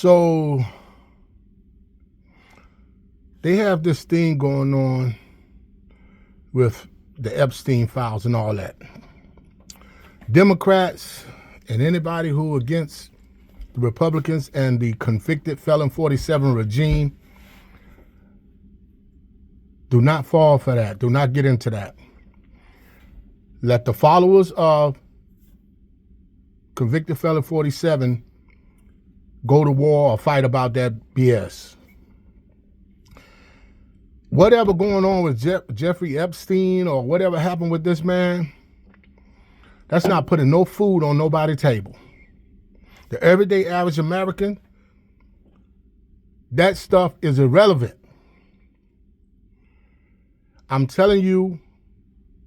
So they have this thing going on with the Epstein files and all that. Democrats and anybody who against the Republicans and the convicted felon 47 regime, do not fall for that. Do not get into that. Let the followers of convicted felon 47 go to war or fight about that BS. Whatever going on with Jeffrey Epstein or whatever happened with this man, that's not putting no food on nobody's table. The everyday average American, that stuff is irrelevant. I'm telling you,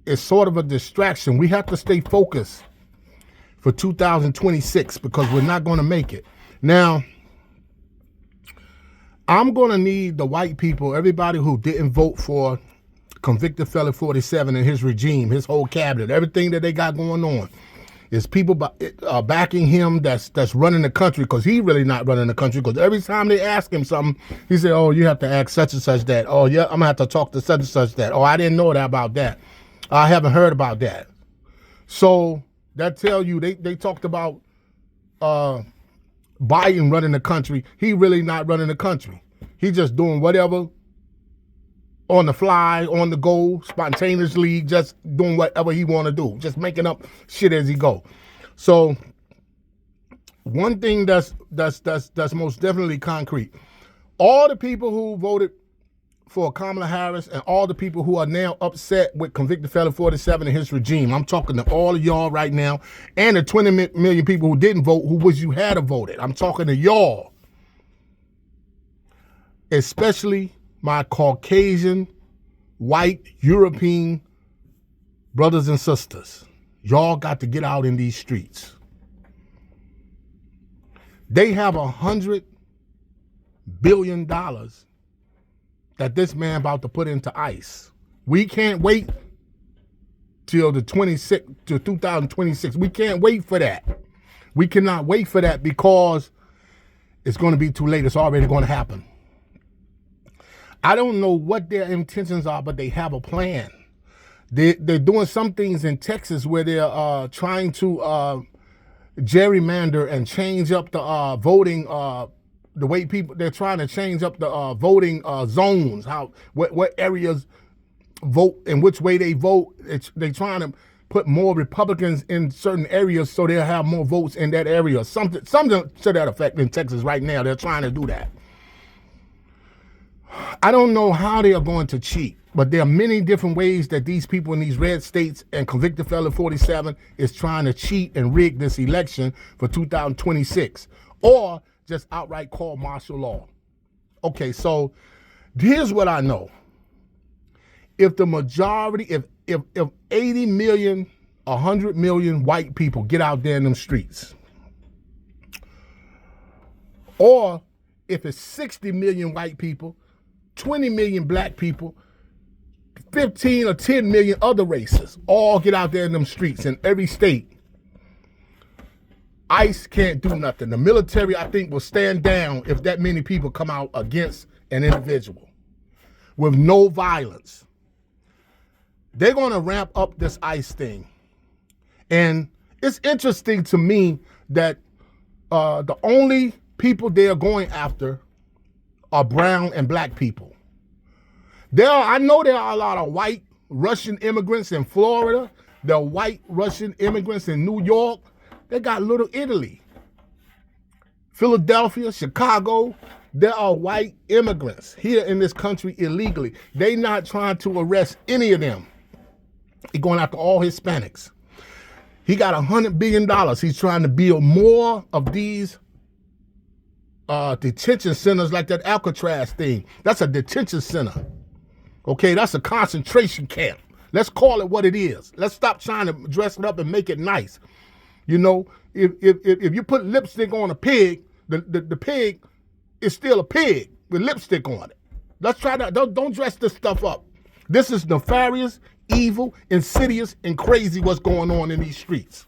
it's sort of a distraction. We have to stay focused for 2026 because we're not going to make it. Now, I'm going to need the white people, everybody who didn't vote for convicted felon 47 and his regime, his whole cabinet, everything that they got going on, is people backing him that's running the country, because he really not running the country, because every time they ask him something, he said, oh, you have to ask such and such that. Oh, yeah, I'm going to have to talk to such and such that. Oh, I didn't know that about that. I haven't heard about that. So that tell you they talked about Biden running the country. He really not running the country. He just doing whatever on the fly, on the go, spontaneously, just doing whatever he want to do, just making up shit as he go. So one thing that's most definitely concrete, all the people who voted for Kamala Harris and all the people who are now upset with convicted felon 47 and his regime, I'm talking to all of y'all right now, and the 20 million people who didn't vote, who wish you had voted. I'm talking to y'all, especially my Caucasian, white, European brothers and sisters. Y'all got to get out in these streets. They have $100 billion that this man about to put into ICE. We can't wait till the 2026. We can't wait for that. We cannot wait for that because it's going to be too late. It's already going to happen. I don't know what their intentions are, but they have a plan. They're doing some things in Texas where they're trying to gerrymander and change up the voting, the way people, they're trying to change up the voting zones, what areas vote and which way they vote. They're trying to put more Republicans in certain areas so they'll have more votes in that area. Something to that effect in Texas right now. They're trying to do that. I don't know how they are going to cheat, but there are many different ways that these people in these red states and convicted felon 47 is trying to cheat and rig this election for 2026, or just outright call martial law. Okay, so here's what I know. If the majority, if 80 million, 100 million white people get out there in them streets, or if it's 60 million white people, 20 million black people, 15 or 10 million other races, all get out there in them streets in every state, ICE can't do nothing. The military, I think, will stand down if that many people come out against an individual with no violence. They're going to ramp up this ICE thing. And it's interesting to me that the only people they're going after are brown and black people. I know there are a lot of white Russian immigrants in Florida. There are white Russian immigrants in New York. They got Little Italy, Philadelphia, Chicago. There are white immigrants here in this country illegally. They not trying to arrest any of them. He's going after all Hispanics. He got $100 billion. He's trying to build more of these detention centers like that Alcatraz thing. That's a detention center. Okay, that's a concentration camp. Let's call it what it is. Let's stop trying to dress it up and make it nice. You know, if you put lipstick on a pig, the pig is still a pig with lipstick on it. Let's try that. Don't dress this stuff up. This is nefarious, evil, insidious, and crazy what's going on in these streets.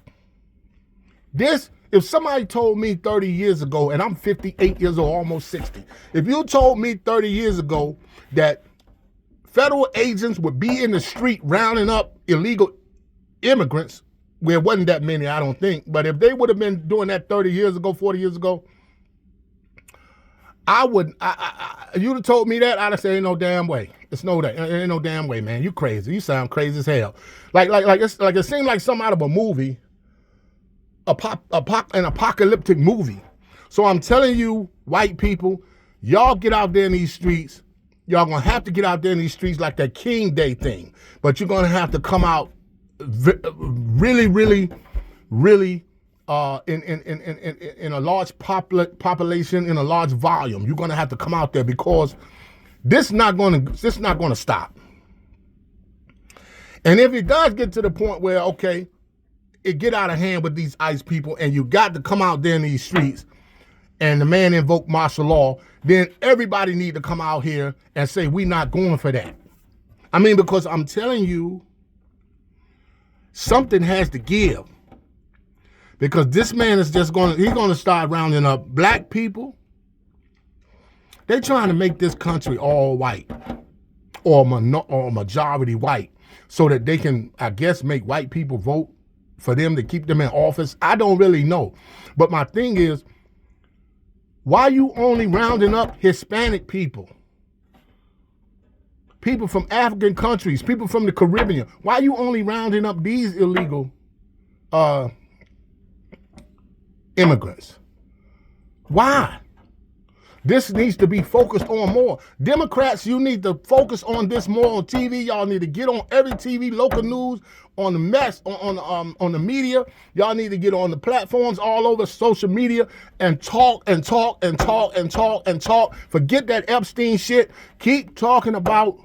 This If somebody told me 30 years ago, and I'm 58 years old, almost 60, if you told me 30 years ago that federal agents would be in the street rounding up illegal immigrants, where it wasn't that many, I don't think, but if they would have been doing that 30 years ago, 40 years ago, you'd have told me that, I'd have said, ain't no damn way. Ain't no damn way, man. You crazy. You sound crazy as hell. Like it seemed like something out of a movie, an apocalyptic movie. So I'm telling you, white people, y'all get out there in these streets. Y'all gonna have to get out there in these streets like that King Day thing. But you're gonna have to come out really, really, really in a large population, in a large volume. You're gonna have to come out there because this is not gonna stop. And if it does get to the point where, okay, it get out of hand with these ICE people and you got to come out there in these streets and the man invoke martial law, then everybody need to come out here and say, we not going for that. I mean, because I'm telling you, something has to give. Because this man is he's going to start rounding up black people. They're trying to make this country all white or majority white so that they can, I guess, make white people vote for them to keep them in office. I don't really know. But my thing is, why are you only rounding up Hispanic people? People from African countries, people from the Caribbean. Why are you only rounding up these illegal immigrants? Why? This needs to be focused on more. Democrats, you need to focus on this more on TV. Y'all need to get on every TV, local news, on the mess, on the media. Y'all need to get on the platforms all over social media and talk and talk and talk and talk and talk. Forget that Epstein shit. Keep talking about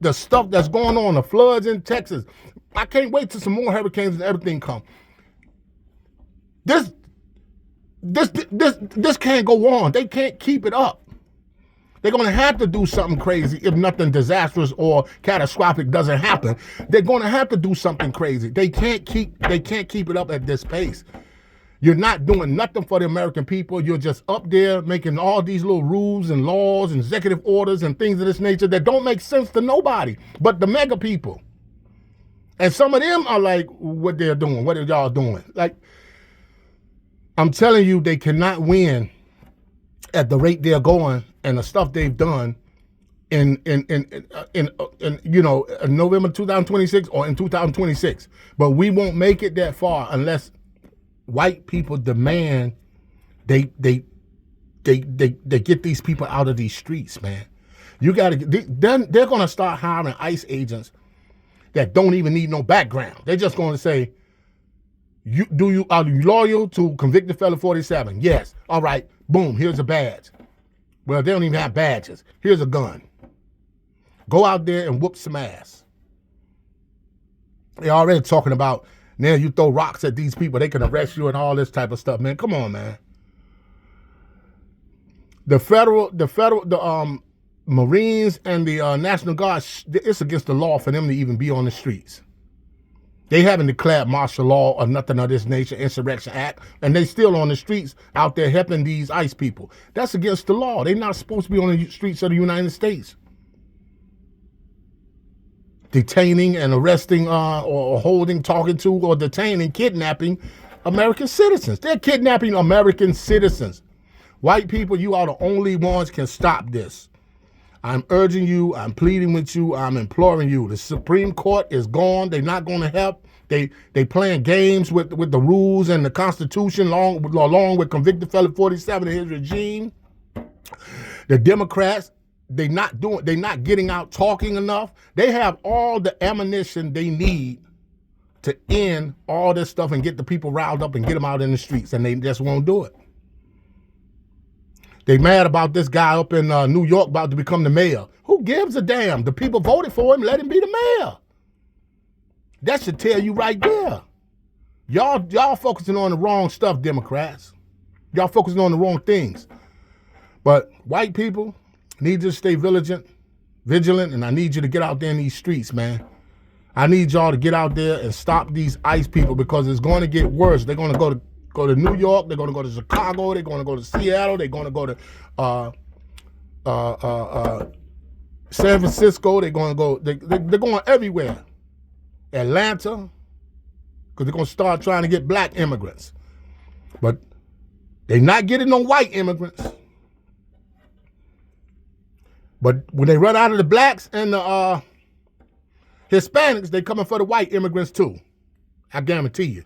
the stuff that's going on, the floods in Texas. I can't wait till some more hurricanes and everything come. This can't go on. They can't keep it up. They're going to have to do something crazy if nothing disastrous or catastrophic doesn't happen. They're going to have to do something crazy. They can't keep it up at this pace. You're not doing nothing for the American people. You're just up there making all these little rules and laws and executive orders and things of this nature that don't make sense to nobody but the mega people. And some of them are like, what they're doing, what are y'all doing? Like, I'm telling you, they cannot win at the rate they're going and the stuff they've done in November 2026 or in 2026. But we won't make it that far unless white people demand they get these people out of these streets, man. You gotta then they're gonna start hiring ICE agents that don't even need no background. They're just gonna say, are you loyal to convicted felon 47? Yes. All right. Boom. Here's a badge. Well, they don't even have badges. Here's a gun. Go out there and whoop some ass. They're already talking about now you throw rocks at these people, they can arrest you and all this type of stuff, man. Come on, man. The Marines and the National Guard, it's against the law for them to even be on the streets. They haven't declared martial law or nothing of this nature, Insurrection Act, and they still on the streets out there helping these ICE people. That's against the law. They're not supposed to be on the streets of the United States. Detaining and arresting or holding, talking to, or detaining, kidnapping American citizens. They're kidnapping American citizens. White people, you are the only ones can stop this. I'm urging you, I'm pleading with you, I'm imploring you. The Supreme Court is gone. They're not going to help. They playing games with the rules and the Constitution along with convicted felon 47 and his regime. The Democrats, they're not getting out talking enough. They have all the ammunition they need to end all this stuff and get the people riled up and get them out in the streets, and they just won't do it. They mad about this guy up in New York about to become the mayor. Who gives a damn? The people voted for him. Let him be the mayor. That should tell you right there. Y'all focusing on the wrong stuff, Democrats. Y'all focusing on the wrong things. But white people need to stay vigilant, and I need you to get out there in these streets, man. I need y'all to get out there and stop these ICE people because it's going to get worse. They're going to go to go to New York. They're going to go to Chicago. They're going to go to Seattle. They're going to go to San Francisco. They're going to go. They're going everywhere. Atlanta, because they're going to start trying to get black immigrants. But they're not getting no white immigrants. But when they run out of the blacks and the Hispanics, they coming for the white immigrants too. I guarantee you.